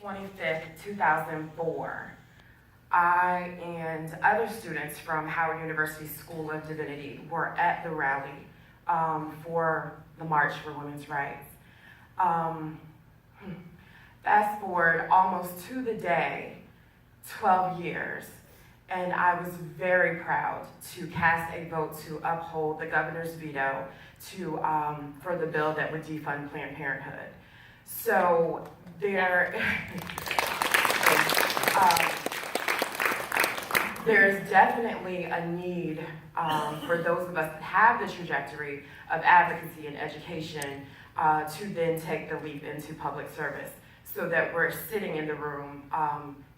25th, 2004, I and other students from Howard University School of Divinity were at the rally for the March for Women's Rights. Fast forward almost to the day, 12 years, and I was very proud to cast a vote to uphold the governor's veto for the bill that would defund Planned Parenthood. So there's definitely a need for those of us that have the trajectory of advocacy and education to then take the leap into public service, so that we're sitting in the room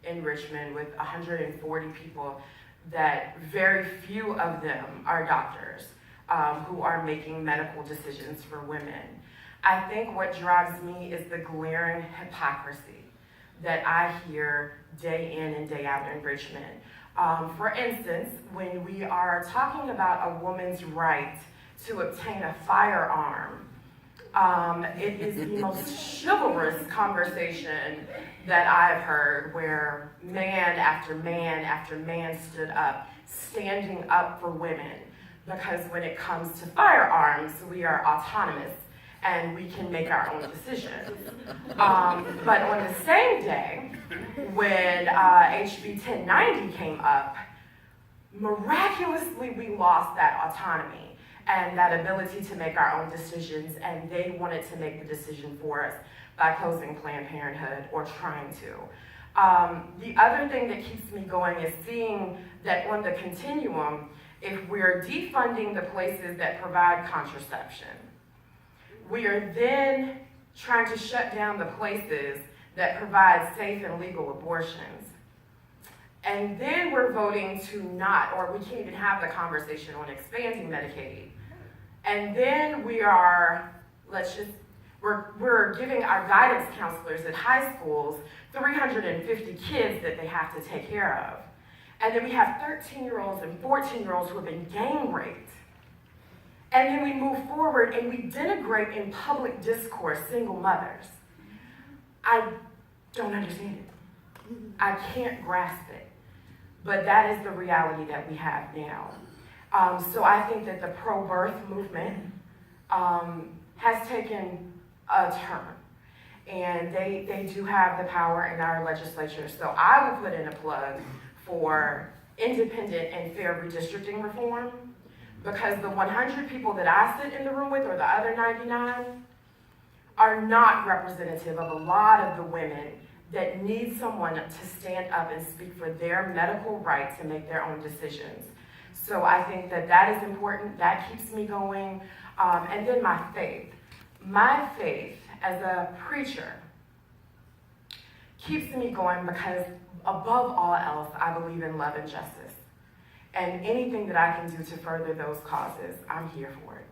in Richmond with 140 people that very few of them are doctors who are making medical decisions for women. I think what drives me is the glaring hypocrisy that I hear day in and day out in Richmond. For instance, when we are talking about a woman's right to obtain a firearm, it is the most chivalrous conversation that I've heard, where man after man after man stood up, standing up for women, because when it comes to firearms, we are autonomous and we can make our own decisions. But on the same day, when HB 1090 came up, miraculously we lost that autonomy and that ability to make our own decisions, and they wanted to make the decision for us by closing Planned Parenthood, or trying to. The other thing that keeps me going is seeing that on the continuum, if we're defunding the places that provide contraception, we are then trying to shut down the places that provide safe and legal abortions. And then we're voting to not, or we can't even have the conversation on expanding Medicaid. And then we are, we're giving our guidance counselors at high schools 350 kids that they have to take care of. And then we have 13-year-olds and 14-year-olds who have been gang raped. And then we move forward and we denigrate in public discourse single mothers. I don't understand it. I can't grasp it. But that is the reality that we have now. So I think that the pro-birth movement has taken a turn. And they do have the power in our legislature. So I will put in a plug for independent and fair redistricting reform, because the 100 people that I sit in the room with, or the other 99, are not representative of a lot of the women that need someone to stand up and speak for their medical right to make their own decisions. So I think that that is important. That keeps me going. And then my faith. My faith as a preacher keeps me going, because above all else, I believe in love and justice. And anything that I can do to further those causes, I'm here for it.